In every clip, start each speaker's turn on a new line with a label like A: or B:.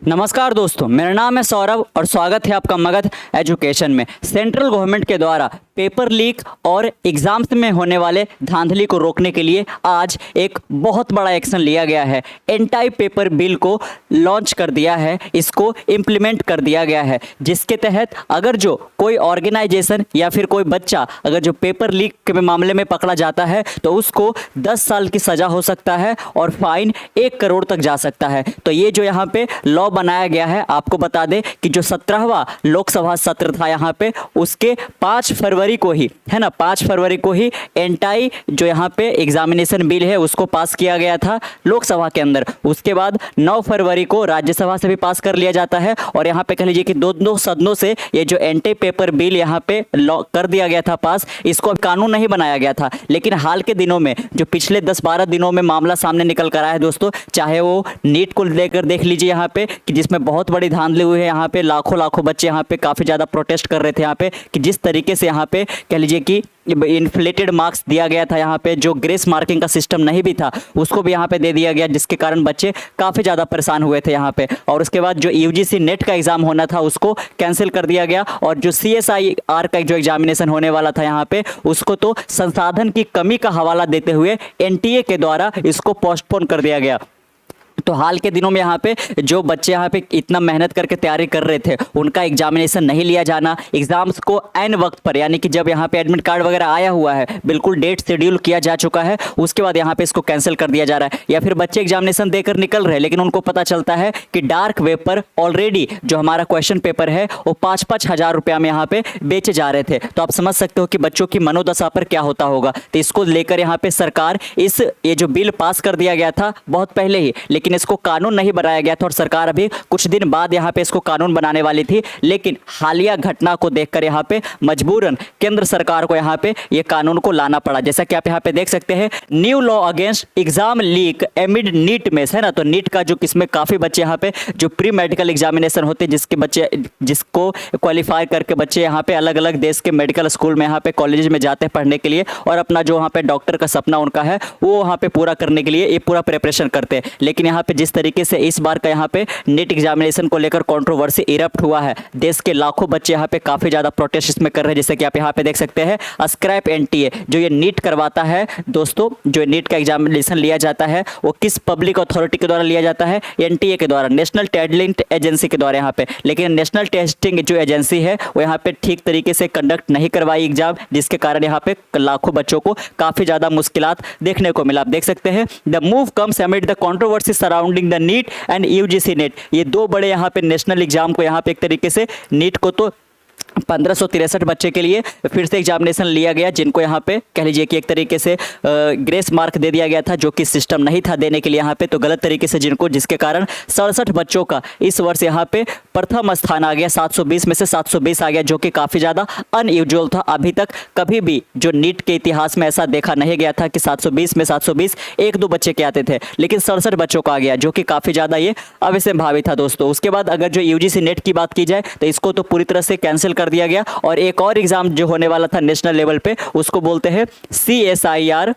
A: नमस्कार दोस्तों, मेरा नाम है सौरभ और स्वागत है आपका मगध एजुकेशन में। सेंट्रल गवर्नमेंट के द्वारा पेपर लीक और एग्जाम्स में होने वाले धांधली को रोकने के लिए आज एक बहुत बड़ा एक्शन लिया गया है। एंटाई पेपर बिल को लॉन्च कर दिया है, इसको इम्प्लीमेंट कर दिया गया है, जिसके तहत अगर जो कोई ऑर्गेनाइजेशन या फिर कोई बच्चा अगर जो पेपर लीक के मामले में पकड़ा जाता है तो उसको 10 साल की सज़ा हो सकता है और फाइन 1 करोड़ तक जा सकता है। तो ये जो यहाँ पे लॉ बनाया गया है, आपको बता दें कि जो 17वां लोकसभा सत्र था यहाँ पे, उसके 5 फरवरी को ही, है ना, 5 फरवरी को ही एंटाई जो यहाँ पे एग्जामिनेशन बिल है उसको पास किया गया था लोकसभा के अंदर। उसके बाद 9 फरवरी को राज्यसभा से भी पास कर लिया जाता है और यहाँ पे कह लीजिए कि दो सदनों से ये जो एंटी पेपर बिल यहाँ पे कर दिया गया था पास। इसको कानून नहीं बनाया गया था, लेकिन हाल के दिनों में जो पिछले 10-12 दिनों में मामला सामने निकल कर आया है दोस्तों, चाहे वो नीट को लेकर देख लीजिए यहाँ पे कि जिसमें बहुत बड़ी धांधली हुई है। यहाँ पे लाखों बच्चे यहाँ पे काफ़ी ज़्यादा प्रोटेस्ट कर रहे थे यहाँ पे कि जिस तरीके से यहाँ पे कह लीजिए कि इन्फ्लेटेड मार्क्स दिया गया था, यहाँ पे जो ग्रेस मार्किंग का सिस्टम नहीं भी था उसको भी यहाँ पे दे दिया गया, जिसके कारण बच्चे काफ़ी ज़्यादा परेशान हुए थे यहाँ पे। और उसके बाद जो यूजीसी नेट का एग्ज़ाम होना था उसको कैंसिल कर दिया गया और जो CSIR का जो एग्जामिनेशन होने वाला था यहाँ पे उसको तो संसाधन की कमी का हवाला देते हुए NTA के द्वारा इसको पोस्टपोन कर दिया गया। तो हाल के दिनों में यहाँ पे जो बच्चे यहाँ पे इतना मेहनत करके तैयारी कर रहे थे उनका एग्जामिनेशन नहीं लिया जाना, एग्जाम्स को ऐन वक्त पर यानी कि जब यहाँ पे एडमिट कार्ड वगैरह आया हुआ है, बिल्कुल डेट शेड्यूल किया जा चुका है, उसके बाद यहाँ पे इसको कैंसिल कर दिया जा रहा है। या फिर बच्चे एग्जामिनेशन देकर निकल रहे हैं लेकिन उनको पता चलता है कि डार्क वेब पर ऑलरेडी जो हमारा क्वेश्चन पेपर है वो 5-5 हज़ार रुपया में यहाँ पे बेचे जा रहे थे। तो आप समझ सकते हो कि बच्चों की मनोदशा पर क्या होता होगा। तो इसको लेकर यहाँ पे सरकार ये जो बिल पास कर दिया गया था बहुत पहले ही, लेकिन इसको कानून नहीं बनाया गया था और सरकार अभी कुछ दिन बाद यहाँ पे इसको कानून बनाने वाली थी। लेकिन हालिया घटना को देखकर यहाँ पे मजबूरन केंद्र सरकार को यहाँ पे ये कानून को लाना पड़ा। जैसा कि आप यहाँ पे देख सकते हैं, new law against exam leak amid NEET में, है ना। तो नीट का जो किसमें काफी बच्चे यहाँ पे जो प्री मेडिकल एग्जामिनेशन होते हैं, जिसके बच्चे जिसको क्वालिफाई करके बच्चे यहाँ पे अलग अलग देश के मेडिकल स्कूल में यहाँ पे कॉलेज में जाते हैं पढ़ने के लिए और अपना जो वहाँ पे डॉक्टर का सपना उनका है वो वहाँ पे पूरा करने के लिए ये पूरा प्रिपरेशन करते हैं। लेकिन यहाँ पे जिस तरीके से इस बार का यहाँ पे नीट एग्जामिनेशन को लेकर कंट्रोवर्सी इरप्ट हुआ है, देश के लाखों बच्चे यहाँ पे काफी ज्यादा प्रोटेस्ट इसमें कर रहे हैं। जैसे कि आप यहाँ पे देख सकते हैं, स्क्रैप NTA जो ये नीट करवाता है दोस्तों, जो नीट का एग्जामिनेशन लिया जाता है वो किस पब्लिक अथॉरिटी के द्वारा लिया जाता है? NTA के द्वारा, नेशनल टेस्टिंग एजेंसी के द्वारा यहाँ पे। लेकिन नेशनल टेस्टिंग जो एजेंसी है वो यहाँ पे ठीक तरीके से कंडक्ट नहीं करवाई एग्जाम, जिसके कारण यहाँ पे लाखों बच्चों को काफी ज्यादा मुश्किलात देखने को मिला। आप देख सकते हैं, the move comes amid the controversy surrounding the neat and UGC net. ये दो बड़े यहाँ पे नेशनल एग्जाम को यहाँ पे एक तरीके से नीट को तो 1563 बच्चे के लिए फिर से एग्जामिनेशन लिया गया, जिनको यहाँ पे कह लीजिए कि एक तरीके से ग्रेस मार्क दे दिया गया था, जो कि सिस्टम नहीं था देने के लिए यहाँ पे, तो गलत तरीके से जिनको, जिसके कारण 67 बच्चों का इस वर्ष यहाँ पे प्रथम स्थान आ गया, 720 में से 720 आ गया, जो कि काफ़ी ज़्यादा अनयूजुअल था। अभी तक कभी भी जो नीट के इतिहास में ऐसा देखा नहीं गया था कि 720 में 720 1-2 बच्चे के आते थे, लेकिन 67 बच्चों का आ गया, जो कि काफ़ी ज़्यादा ये अविसंभावी था दोस्तों। उसके बाद अगर जो UGC नेट की बात की जाए तो इसको तो पूरी तरह से कैंसिल कर दिया गया और एक और एग्जाम जो होने वाला था नेशनल लेवल पे उसको बोलते हैं CSIR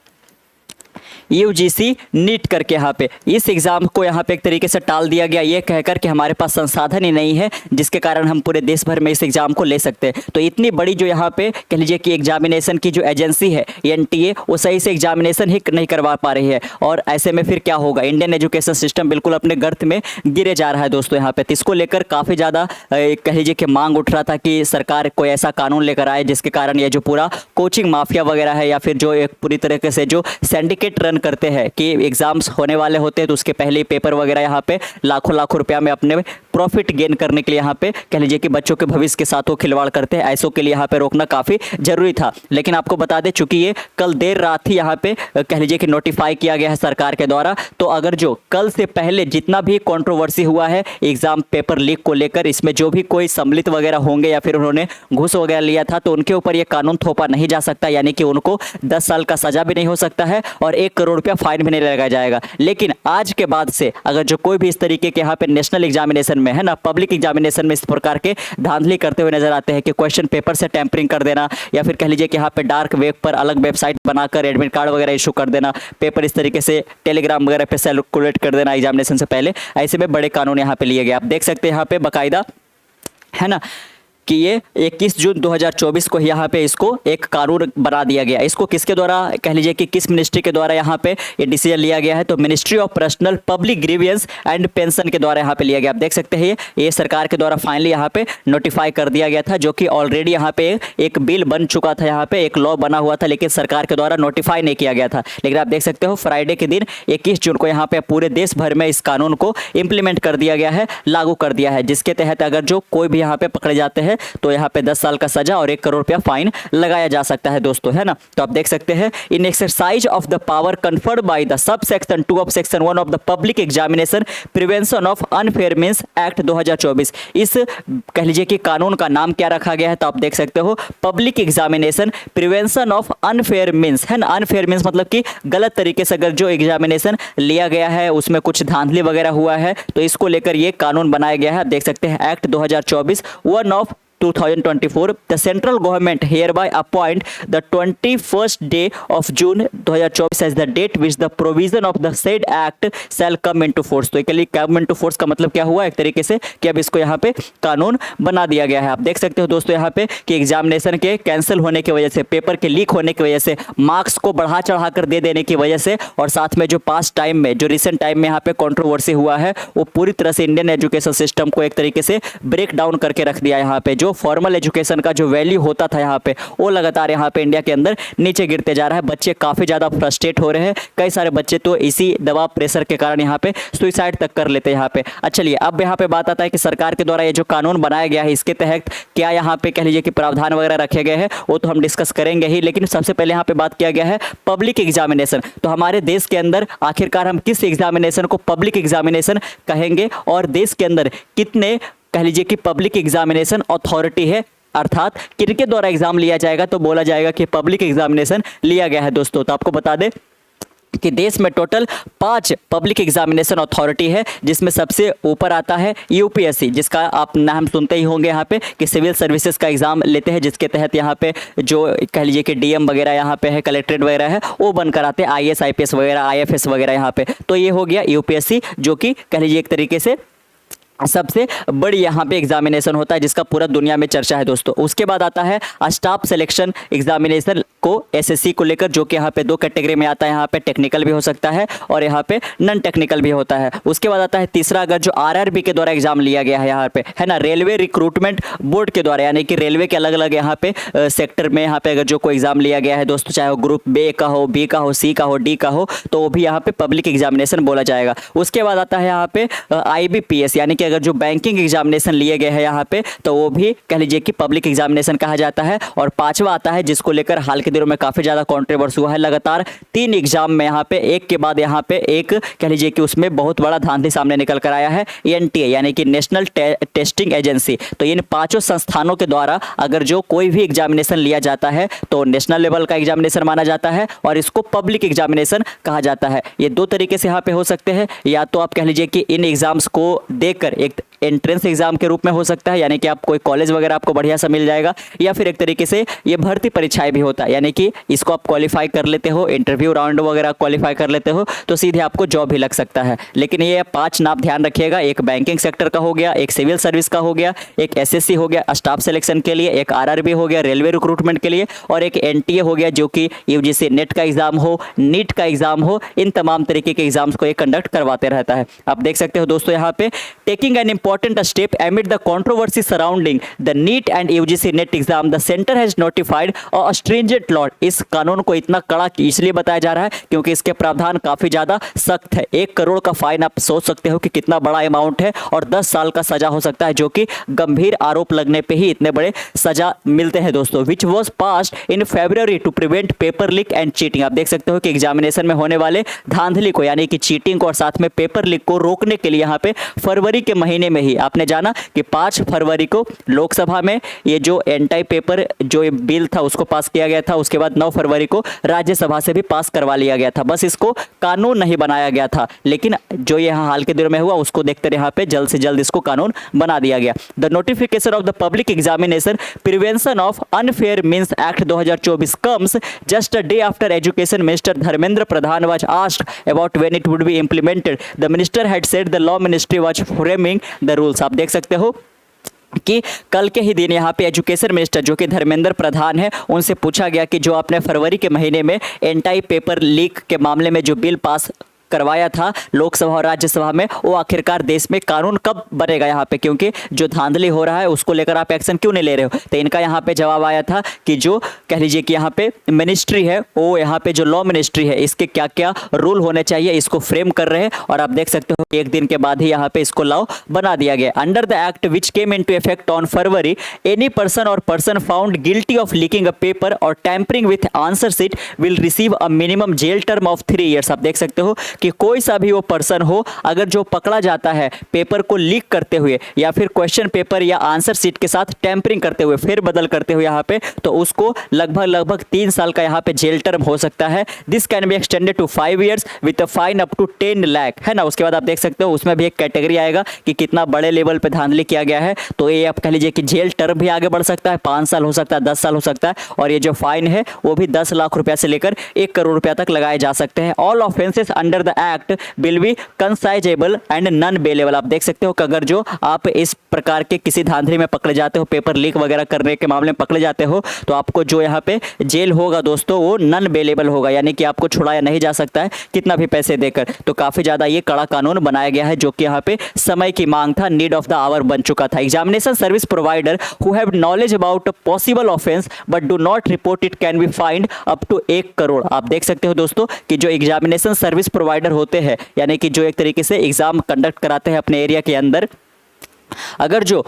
A: UGC नीट करके। यहाँ पे इस एग्जाम को यहाँ पे एक तरीके से टाल दिया गया, ये कहकर कि हमारे पास संसाधन ही नहीं है जिसके कारण हम पूरे देश भर में इस एग्जाम को ले सकते हैं। तो इतनी बड़ी जो यहाँ पे कह लीजिए कि एग्जामिनेशन की जो एजेंसी है NTA, वो सही से एग्जामिनेशन ही नहीं करवा पा रही है और ऐसे में फिर क्या होगा? इंडियन एजुकेशन सिस्टम बिल्कुल अपने गर्त में गिरे जा रहा है दोस्तों यहाँ पे। तो इसको लेकर काफ़ी ज़्यादा कह लीजिए कि मांग उठ रहा था कि सरकार कोई ऐसा कानून लेकर आए जिसके कारण ये जो पूरा कोचिंग माफिया वगैरह है या फिर जो एक पूरी तरीके से जो सिंडिकेट रन करते हैं कि एग्जाम्स होने वाले होते हैं तो उसके पहले ही पेपर वगैरह यहाँ पे लाखों रुपया में अपने प्रॉफिट गेन करने के लिए यहाँ पे कह लीजिए कि बच्चों के भविष्य के साथ वो खिलवाड़ करते हैं, ऐसों के लिए यहाँ पे रोकना काफ़ी जरूरी था। लेकिन आपको बता दें, चूंकि ये कल देर रात ही यहाँ पे कह लीजिए कि नोटिफाई किया गया है सरकार के द्वारा, तो अगर जो कल से पहले जितना भी कंट्रोवर्सी हुआ है एग्जाम पेपर लीक को लेकर, इसमें जो भी कोई सम्मिलित वगैरह होंगे या फिर उन्होंने घूस वगैरह लिया था, तो उनके ऊपर ये कानून थोपा नहीं जा सकता, यानी कि उनको 10 साल का सजा भी नहीं हो सकता है और 1 करोड़ रुपया फाइन भी नहीं लगाया जाएगा। लेकिन आज के बाद से अगर जो कोई भी इस तरीके के यहाँ पे नेशनल एग्जामिनेशन में, है ना, पब्लिक एग्जामिनेशन में इस प्रकार के धांधली करते हुए नजर आते हैं कि क्वेश्चन पेपर से टैंपरिंग कर देना, या फिर कह लीजिए कि यहाँ पे डार्क वेब पर अलग वेबसाइट बनाकर एडमिट कार्ड वगैरह इशू कर देना, पेपर इस तरीके से टेलीग्राम वगैरह पे सर्कुलेट कर देना एग्जामिनेशन से पहले। ऐसे में बड़े कानून यहाँ पे लिए गए। आप देख सकते हैं यहाँ पे बाकायदा, है ना, कि ये 21 जून 2024 को यहाँ पे इसको एक कानून बना दिया गया। इसको किसके द्वारा, कह लीजिए कि किस मिनिस्ट्री के द्वारा यहाँ पे ये डिसीजन लिया गया है, तो ministry of personnel public grievance and pension के द्वारा यहाँ पे लिया गया। आप देख सकते हैं ये सरकार के द्वारा फाइनली यहाँ पे नोटिफाई कर दिया गया था, जो कि ऑलरेडी यहाँ पे एक बिल बन चुका था, यहाँ पे एक लॉ बना हुआ था, लेकिन सरकार के द्वारा नोटिफाई नहीं किया गया था। लेकिन आप देख सकते हो फ्राइडे के दिन 21 जून को यहाँ पे पूरे देश भर में इस कानून को इम्प्लीमेंट कर दिया गया है, लागू कर दिया है, जिसके तहत अगर जो कोई भी यहाँ पे पकड़े जाते हैं तो यहाँ पे 10 साल का सजा और 1 करोड़ रुपया फाइन लगाया जा सकता है दोस्तों, है ना। तो आप देख सकते हैं in exercise of the power conferred by the sub section 2 of section 1 of the public examination prevention of unfair means act 2024। इस कह लीजिए कि कानून का नाम क्या रखा गया है, तो आप देख सकते हो public examination prevention of unfair means, है ना। अनफेयर मींस मतलब कि गलत तरीके से अगर जो एग्जामिनेशन लिया गया है उसमें कुछ धांधली वगैरह हुआ है, तो इसको लेकर ये कानून बनाया गया है। आप देख सकते हैं act 2024 1 of 2024 the central government hereby appoint the 21st day of June 2024 as the date which the provision of the said act shall come into force। तो एक come into force का मतलब क्या हुआ, एक तरीके से कि अब इसको यहाँ पे कानून बना दिया गया है। आप देख सकते हो दोस्तों यहाँ पे कि एग्जामिनेशन के कैंसिल होने की वजह से, पेपर के लीक होने की वजह से, मार्क्स को बढ़ा चढ़ा कर दे देने की वजह से, और साथ में जो पास्ट टाइम में, जो रिसेंट टाइम में यहाँ पे कंट्रोवर्सी हुआ है, वो पूरी तरह से इंडियन एजुकेशन सिस्टम को एक तरीके से ब्रेक डाउन करके रख दिया। यहाँ पे जो फॉर्मल एजुकेशन का जो वैल्यू होता था यहाँ पे, वो लगातार यहाँ पे इंडिया के अंदर नीचे गिरते जा रहा है। बच्चे काफ़ी ज़्यादा फ्रस्ट्रेट हो रहे हैं, कई सारे बच्चे तो इसी दबाव प्रेशर के कारण यहाँ पे सुसाइड तक कर लेते हैं यहाँ पे। अच्छा चलिए अब यहाँ पे बात आता है कि सरकार के द्वारा ये जो कानून बनाया गया है इसके तहत क्या यहाँ पे कह लीजिए कि प्रावधान वगैरह रखे गए हैं, वो तो हम डिस्कस करेंगे ही, लेकिन सबसे पहले यहाँ पे बात किया गया है पब्लिक एग्जामिनेशन। तो हमारे देश के अंदर आखिरकार हम किस एग्जामिनेशन को पब्लिक एग्जामिनेशन कहेंगे, और देश के अंदर कितने कह लीजिए कि पब्लिक एग्जामिनेशन अथॉरिटी है, अर्थात किनके द्वारा एग्जाम लिया जाएगा, तो बोला जाएगा कि पब्लिक एग्जामिनेशन लिया गया है दोस्तों। तो आपको बता दें कि देश में टोटल 5 पब्लिक एग्जामिनेशन अथॉरिटी है, जिसमें सबसे ऊपर आता है यूपीएससी, जिसका आप नाम सुनते ही होंगे यहाँ पे कि सिविल सर्विसेज का एग्जाम लेते हैं, जिसके तहत यहाँ पे जो कह लीजिए कि डीएम वगैरह यहाँ पे है, कलेक्ट्रेट वगैरह है, वो बनकर आते हैं, आईएएस आईपीएस वगैरह आईएफएस वगैरह यहाँ पे। तो ये हो गया यूपीएससी, जो कि कह लीजिए एक तरीके से सबसे बड़ी यहाँ पे एग्जामिनेशन होता है, जिसका पूरा दुनिया में चर्चा है दोस्तों। उसके बाद आता है स्टाफ सिलेक्शन एग्जामिनेशन को एसएससी को लेकर, जो कि यहाँ पे 2 कैटेगरी में आता है, यहाँ पे टेक्निकल भी हो सकता है और यहाँ पे नॉन टेक्निकल भी होता है। उसके बाद आता है तीसरा, अगर जो आरआरबी के द्वारा एग्जाम लिया गया है यहाँ पे, है ना, रेलवे रिक्रूटमेंट बोर्ड के द्वारा, यानी कि रेलवे के अलग अलग यहाँ पे सेक्टर में यहाँ पे अगर जो कोई एग्जाम लिया गया है दोस्तों, चाहे वो ग्रुप ए का हो, बी का हो, सी का हो, डी का हो, तो वो भी यहाँ पे पब्लिक एग्जामिनेशन बोला जाएगा। उसके बाद आता है यहाँ पे IBPS, यानी कि अगर जो बैंकिंग एग्जामिनेशन लिए गए हैं यहाँ पे, तो वो भी कह लीजिए कि पब्लिक एग्जामिनेशन कहा जाता है। और पांचवा आता है जिसको लेकर हाल के दिनों में काफी ज्यादा कंट्रोवर्सी हुआ है, लगातार 3 एग्जाम में यहाँ पे एक के बाद यहाँ पे एक कह लीजिए कि उसमें बहुत बड़ा धांधली सामने निकल कर आया है, NTA यानी कि नेशनल टेस्टिंग एजेंसी। तो इन 5 संस्थानों के द्वारा अगर जो कोई भी एग्जामिनेशन लिया जाता है तो नेशनल लेवल का एग्जामिनेशन माना जाता है और इसको पब्लिक एग्जामिनेशन कहा जाता है। ये 2 तरीके से यहाँ पे हो सकते हैं, या तो आप कह लीजिए कि इन एग्जाम्स को देकर एक एंट्रेंस एग्जाम के रूप में हो सकता है, यानी कि आप कोई कॉलेज वगैरह आपको बढ़िया सा मिल जाएगा, या फिर एक तरीके से ये भर्ती परीक्षाएं भी होता है, यानी कि इसको आप क्वालिफाई कर लेते हो, इंटरव्यू राउंड वगैरह क्वालिफाई कर लेते हो तो सीधे आपको जॉब भी लग सकता है। लेकिन ये 5 नाम ध्यान रखिएगा, एक बैंकिंग सेक्टर का हो गया, एक सिविल सर्विस का हो गया, एक SSC हो गया स्टाफ सिलेक्शन के लिए, एक RRB हो गया रेलवे रिक्रूटमेंट के लिए, और एक NTA हो गया जो कि UGC नेट का एग्जाम हो, नीट का एग्जाम हो, इन तमाम तरीके के एग्जाम्स को ये कंडक्ट करवाते रहता है। आप देख सकते हो दोस्तों यहाँ पे taking an important step amid the controversy surrounding the NEET and UGC NET exam, the center has notified a stringent law। इस कानून को इतना कड़ा इसलिए बताया जा रहा है क्योंकि इसके प्रावधान काफी ज्यादा सख्त है। 1 करोड़ का फाइन, आप सोच सकते हो कि कितना बड़ा अमाउंट है, और 10 साल का सजा हो सकता है, जो कि गंभीर आरोप लगने पे ही इतने बड़े सजा मिलते हैं दोस्तों। Which was passed in February to prevent paper leak and cheating. आप देख सकते हो कि एग्जामिनेशन में होने वाले धांधली को, यानी कि चीटिंग को और साथ में पेपर लीक को रोकने के लिए यहाँ पे फरवरी के महीने में ही आपने जाना कि 5 फरवरी को लोकसभा में ये जो एंटी पेपर जो बिल था उसको पास किया गया था। उसके बाद 9 फरवरी को राज्यसभा से भी पास करवा लिया गया था। बस इसको कानून नहीं बनाया गया था, लेकिन जो ये हाल के दिनों में हुआ उसको देखते रहे यहाँ पे जल्द से जल्द इसको कानून बना दिया गया। The notification of the public examination prevention of unfair means act 2024 comes just a day after education minister Dharmendra Pradhan was asked about when it would be implemented. The minister had said the law ministry was framing the rules. आप देख सकते हो कि कल के ही दिन यहाँ पे एजुकेशन मिनिस्टर जो कि धर्मेंद्र प्रधान है उनसे पूछा गया कि जो आपने फरवरी के महीने में एंटी पेपर लीक के मामले में जो बिल पास करवाया था लोकसभा और राज्यसभा में, वो आखिरकार देश में कानून कब बनेगा यहाँ पे, क्योंकि जो धांधली हो रहा है उसको लेकर आप एक्शन क्यों नहीं ले रहे हो। तो इनका यहाँ पे जवाब आया था कि जो कह लीजिए कि यहाँ पे मिनिस्ट्री है वो यहाँ पे जो लॉ मिनिस्ट्री है इसके क्या क्या रूल होने चाहिए इसको फ्रेम कर रहे हैं। और आप देख सकते हो एक दिन के बाद ही यहाँ पे इसको लॉ बना दिया गया। Under the act which came into effect on February, any person or person found guilty of leaking a paper or tampering with answer sheet will receive a minimum jail term of 3 years. आप देख सकते हो कि कोई सा भी वो person हो अगर जो पकड़ा जाता है पेपर को लीक करते हुए या फिर क्वेश्चन पेपर या आंसर शीट के साथ टैंपरिंग करते हुए फेर बदल करते हुए यहाँ पे, तो उसको लगभग 3 साल का यहाँ पे जेल टर्म हो सकता है। This can be extended to 5 years with a fine up to 10 lakh, है ना। उसके बाद आप देख सकते हो उसमें भी एक कैटेगरी आएगा कि कितना बड़े लेवल पे धांधली किया गया है, तो ये आप कह लीजिए कि जेल टर्म भी आगे बढ़ सकता है, 5 साल हो सकता है, 10 साल हो सकता है, और ये जो फाइन है वो भी 10 लाख रुपया से लेकर 1 करोड़ रुपया तक लगाए जा सकते हैं। All offences under the act will be cognizable and non bailable. आप देख सकते हो कि अगर जो आप इस प्रकार के किसी धांधली में पकड़े जाते हो, पेपर लीक वगैरह करने के मामले में पकड़े जाते हो, तो आपको जो यहाँ पे जेल होगा दोस्तों वो नॉन बेलेबल होगा, यानी कि आपको छुड़ाया नहीं जा सकता है कितना भी पैसे देकर। तो काफी ज्यादा ये कड़ा कानून बनाया गया है जो कि यहाँ पे समय की मांग था, नीड ऑफ द आवर बन चुका था। Examination service provider who have knowledge about possible offence but do not report it can be find up to 1 crore. आप देख सकते हो दोस्तों कि जो एग्जामिनेशन सर्विस प्रोवाइडर होते हैं, यानी कि जो एक तरीके से एग्जाम कंडक्ट कराते हैं अपने एरिया के अंदर, अगर जो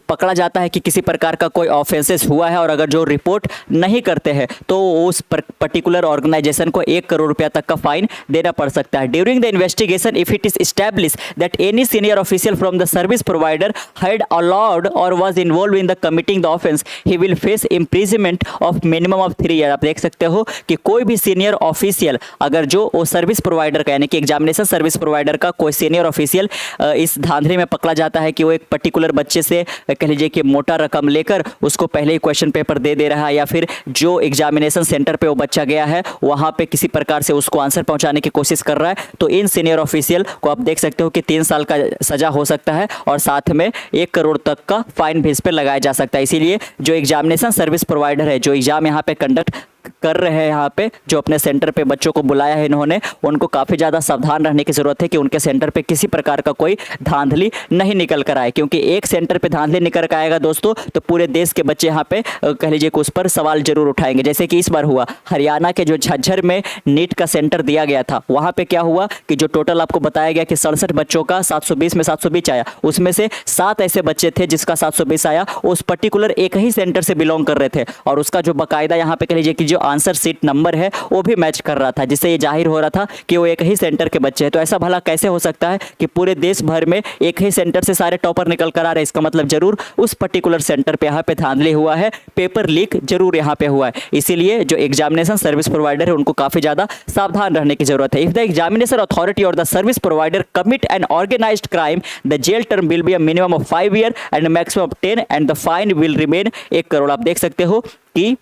A: पकड़ा जाता है कि किसी प्रकार का कोई ऑफेंसेस हुआ है और अगर जो रिपोर्ट नहीं करते हैं तो उस पर्टिकुलर ऑर्गेनाइजेशन को 1 करोड़ रुपया तक का फाइन देना पड़ सकता है। During the investigation if it is establish that any senior official from the service provider had allowed or was involve in the committing the offence he will face imprisonment of minimum of 3 year. आप देख सकते हो कि कोई भी senior official अगर जो वो सर्विस प्रोवाइडर का यानी कि एग्जामिनेशन सर्विस प्रोवाइडर का कोई सीनियर ऑफिशियल इस धांधली में पकड़ा जाता है कि वो एक पर्टिकुलर बच्चे से कह लीजिए कि मोटा रकम लेकर उसको पहले ही क्वेश्चन पेपर दे रहा है, या फिर जो एग्जामिनेशन सेंटर पे वो बच्चा गया है वहां पे किसी प्रकार से उसको आंसर पहुंचाने की कोशिश कर रहा है, तो इन सीनियर ऑफिशियल को आप देख सकते हो कि 3 साल का सजा हो सकता है और साथ में 1 करोड़ तक का फाइन भी इस पर लगाया जा सकता है। इसीलिए जो एग्जामिनेशन सर्विस प्रोवाइडर है जो एग्जाम यहाँ पे कंडक्ट कर रहे हैं, यहाँ पे जो अपने सेंटर पे बच्चों को बुलाया है इन्होंने, उनको काफ़ी ज़्यादा सावधान रहने की ज़रूरत है कि उनके सेंटर पे किसी प्रकार का कोई धांधली नहीं निकल कर आए, क्योंकि एक सेंटर पे धांधली निकल कर आएगा दोस्तों तो पूरे देश के बच्चे यहाँ पे कह लीजिए कि उस पर सवाल जरूर उठाएंगे। जैसे कि इस बार हुआ हरियाणा के जो झज्जर में नीट का सेंटर दिया गया था, वहाँ पर क्या हुआ कि जो टोटल आपको बताया गया कि 67 बच्चों का 720 में 720 आया, उसमें से 7 ऐसे बच्चे थे जिसका 720 आया, उस पर्टिकुलर एक ही सेंटर से बिलोंग कर रहे थे और उसका जो बाकायदा यहाँ पे कह लीजिए कि जो आंसर सीट नंबर है वो भी मैच कर रहा था, जिससे ये जाहिर हो रहा था कि वो एक ही सेंटर के बच्चे हैं। तो ऐसा भला कैसे हो सकता है कि पूरे देश भर में एक ही सेंटर से सारे टॉपर निकल कर आ रहे हैं? इसका मतलब जरूर उस पर्टिकुलर सेंटर पे यहाँ पे धांधली हुआ है, पेपर लीक जरूर यहाँ पे हुआ है। इसीलिए जो एग्जामिनेशन सर्विस प्रोवाइडर है उनको काफी ज्यादा सावधान रहने की जरूरत है। इफ द एग्जामिनेशन अथॉरिटी और the service provider commit an organised crime the jail term will be a minimum of 5 year and maximum of 10 and the fine will remain 1 crore. आप देख सकते हो कि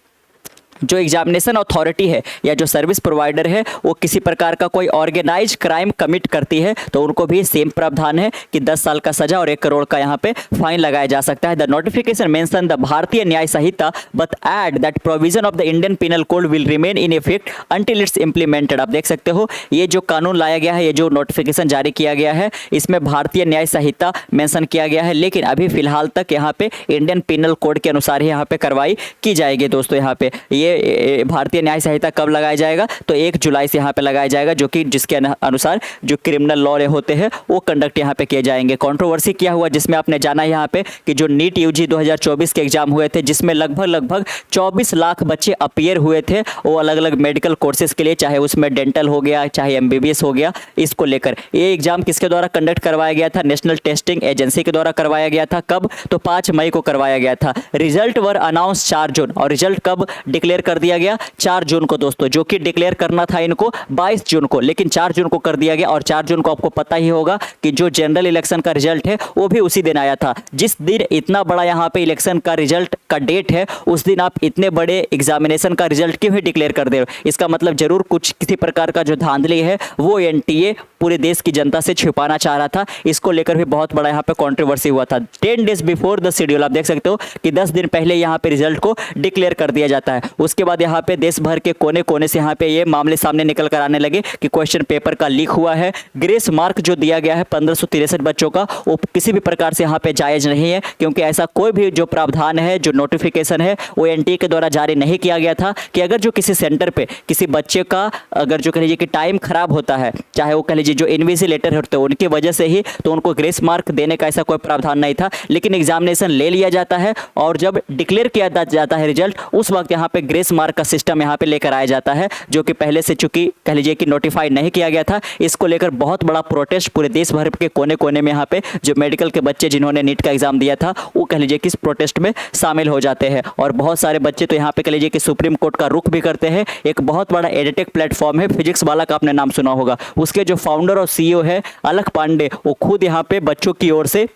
A: जो एग्जामिनेशन अथॉरिटी है या जो सर्विस प्रोवाइडर है वो किसी प्रकार का कोई ऑर्गेनाइज क्राइम कमिट करती है तो उनको भी सेम प्रावधान है कि 10 साल का सजा और 1 करोड़ का यहाँ पे फाइन लगाया जा सकता है। The notification mention the Bharatiya Nyaya Sanhita but add that provision of the Indian penal code will remain in effect until it's implemented. आप देख सकते हो ये जो कानून लाया गया है, ये जो नोटिफिकेशन जारी किया गया है, इसमें भारतीय न्याय संहिता मेंशन किया गया है, लेकिन अभी फिलहाल तक यहाँ पे इंडियन पिनल कोड के अनुसार ही यहाँ पे कार्रवाई की जाएगी दोस्तों। यहाँ पे ये ये भारतीय न्याय संहिता कब लगाया जाएगा, तो 1 जुलाई से यहाँ पे लगाया जाएगा, जो कि जिसके अनुसार जो क्रिमिनल लॉ होते हैं वो कंडक्ट यहाँ पे किए जाएंगे। कंट्रोवर्सी क्या हुआ जिसमें आपने जाना यहाँ पे कि जो नीट यूजी 2024 के एग्जाम हुए थे, जिसमें लगभग 24 लाख बच्चे अपीयर हुए थे, वो अलग अलग मेडिकल कोर्सेज के लिए, चाहे उसमें डेंटल हो गया, चाहे MBBS हो गया, इसको लेकर ये एग्जाम किसके द्वारा कंडक्ट करवाया गया था, नेशनल टेस्टिंग एजेंसी के द्वारा करवाया गया था। कब, तो 5 मई को करवाया गया था। रिजल्ट वर अनाउंस 4 जून, और रिजल्ट कब डिक्लेयर कर दिया गया, 4 जून को दोस्तों, जो कि डिक्लेयर करना था इनको 22 जून को, लेकिन 4 जून को कर दिया गया। और 4 जून को आपको पता ही होगा कि जो जनरल इलेक्शन का रिजल्ट है वो भी उसी दिन आया था। जिस दिन इतना बड़ा यहाँ पे इलेक्शन का रिजल्ट का डेट है, उस दिन आप इतने बड़े एग्जामिनेशन का रिजल्ट क्यों ही डिक्लेयर कर दे रहे हो, इसका मतलब जरूर कुछ किसी प्रकार का जो धांधली है वो NTA पूरे देश की जनता से छुपाना चाह रहा था। इसको लेकर भी बहुत बड़ा यहाँ पे कंट्रोवर्सी हुआ था। 10 डेज बिफोर द शेड्यूल, आप देख सकते हो कि 10 दिन पहले यहाँ पे रिजल्ट को डिक्लेयर कर दिया जाता है। उसके बाद यहाँ पे देश भर के कोने कोने से यहाँ पे ये मामले सामने निकल कर आने लगे कि क्वेश्चन पेपर का लीक हुआ है। ग्रेस मार्क जो दिया गया है 1563 बच्चों का, वो किसी भी प्रकार से यहाँ पे जायज नहीं है, क्योंकि ऐसा कोई भी जो प्रावधान है, जो नोटिफिकेशन है, वो NTA के द्वारा जारी नहीं किया गया था कि अगर जो किसी सेंटर पे किसी बच्चे का अगर जो कह लीजिए कि टाइम खराब होता है, चाहे वो कह लीजिए जो इन्विजिलेटर होते हैं उनकी वजह से ही, तो उनको ग्रेस मार्क देने का ऐसा कोई प्रावधान नहीं था। लेकिन एग्जामिनेशन ले लिया जाता है और जब डिक्लेयर किया जाता है रिजल्ट, उस वक्त यहाँ पे ग्रेस मार्क का सिस्टम यहाँ पे लेकर आया जाता है, जो कि पहले से चूंकि कह लीजिए कि नोटिफाई नहीं किया गया था। इसको लेकर बहुत बड़ा प्रोटेस्ट पूरे देश भर के कोने कोने में यहाँ पे जो मेडिकल के बच्चे जिन्होंने नीट का एग्जाम दिया था, वो कह लीजिए कि इस प्रोटेस्ट में शामिल हो जाते हैं। और बहुत सारे बच्चे तो यहाँ पे कह लीजिए कि सुप्रीम कोर्ट का रुख भी करते हैं। एक बहुत बड़ा एडटेक प्लेटफॉर्म है फिजिक्स वाला का, आपने नाम सुना होगा, उसके जो फाउंडर और CEO है अलख पांडे, वो खुद यहाँ पे बच्चों की ओर से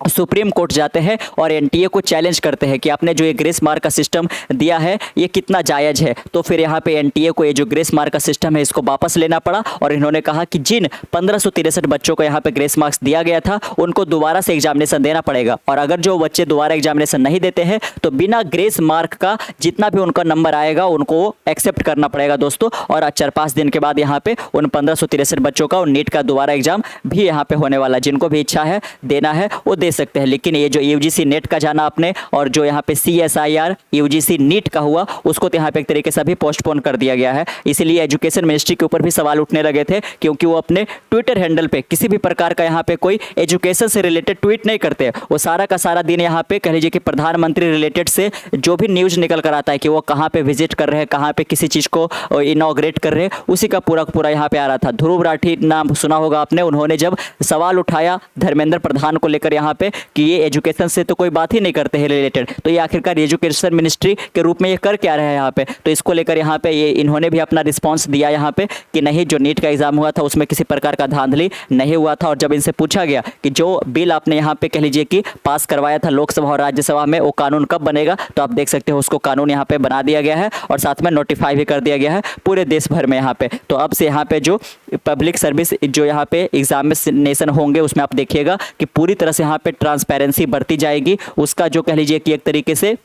A: सुप्रीम कोर्ट जाते हैं और NTA को चैलेंज करते हैं कि आपने जो ये ग्रेस मार्क का सिस्टम दिया है ये कितना जायज़ है। तो फिर यहाँ पे NTA को ये जो ग्रेस मार्क का सिस्टम है इसको वापस लेना पड़ा, और इन्होंने कहा कि जिन 1563 बच्चों को यहाँ पे ग्रेस मार्क्स दिया गया था उनको दोबारा से एग्जामिनेशन देना पड़ेगा, और अगर जो बच्चे दोबारा एग्जामिनेशन नहीं देते हैं तो बिना ग्रेस मार्क का जितना भी उनका नंबर आएगा उनको एक्सेप्ट करना पड़ेगा दोस्तों। और 4-5 दिन के बाद यहाँ पे उन 1563 बच्चों का नीट का दोबारा एग्जाम भी यहाँ पे होने वाला, जिनको भी इच्छा है देना है वो दे सकते हैं। लेकिन ये जो UGC नेट का जाना आपने, और जो यहाँ पे CSIR UGC नीट का हुआ, उसको तो यहाँ पे एक तरीके से भी पोस्टपोन कर दिया गया है। इसीलिए एजुकेशन मिनिस्ट्री के ऊपर भी सवाल उठने लगे थे, क्योंकि वो अपने ट्विटर हैंडल पे किसी भी प्रकार का यहाँ पे कोई एजुकेशन से रिलेटेड ट्वीट नहीं करते। वो सारा का सारा दिन यहाँ पे कह लीजिए कि प्रधानमंत्री रिलेटेड से जो भी न्यूज निकल कर आता है कि वो कहाँ पे विजिट कर रहे हैं, कहाँ पे किसी चीज़ को इनॉग्रेट कर रहे हैं, उसी का पूरा यहाँ पे आ रहा था। ध्रुव राठी नाम सुना होगा आपने, उन्होंने जब सवाल उठाया धर्मेंद्र प्रधान को लेकर यहाँ पे कि ये एजुकेशन से तो कोई बात ही नहीं करते हैं रिलेटेड, तो ये आखिरकार एजुकेशन मिनिस्ट्री के रूप में ये कर क्या रहे हैं यहाँ पे, तो इसको लेकर यहाँ पे ये इन्होंने भी अपना रिस्पांस दिया यहाँ पे कि नहीं, जो नीट का एग्जाम हुआ था उसमें किसी प्रकार का धांधली नहीं हुआ था। और जब इनसे पूछा गया कि जो बिल आपने यहाँ पे कह लीजिए कि पास करवाया था लोकसभा और राज्यसभा में, वो कानून कब बनेगा, तो आप देख सकते हो उसको कानून यहाँ पे बना दिया गया है और साथ में नोटिफाई भी कर दिया गया है पूरे देश भर में यहाँ पे। तो अब से यहाँ पे जो पब्लिक सर्विस जो यहाँ पे एग्जामिनेशन होंगे उसमें आप देखिएगा कि पूरी तरह से यहाँ पे ट्रांसपेरेंसी बढ़ती जाएगी। उसका जो कह लीजिए कि एक तरीके से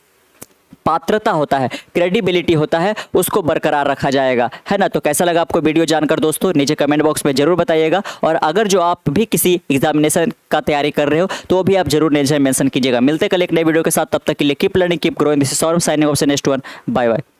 A: पात्रता होता है, क्रेडिबिलिटी होता है, उसको बरकरार रखा जाएगा, है ना। तो कैसा लगा आपको वीडियो जानकर दोस्तों, नीचे कमेंट बॉक्स में जरूर बताइएगा। और अगर जो आप भी किसी एग्जामिनेशन का तैयारी कर रहे हो तो वो भी आप जरूर नीचे मेंशन कीजिएगा। मिलते कल एक नए वीडियो के साथ, तब तक के लिए keep learning keep growing. This is Saurabh signing off से नेक्स्ट वन। Bye bye.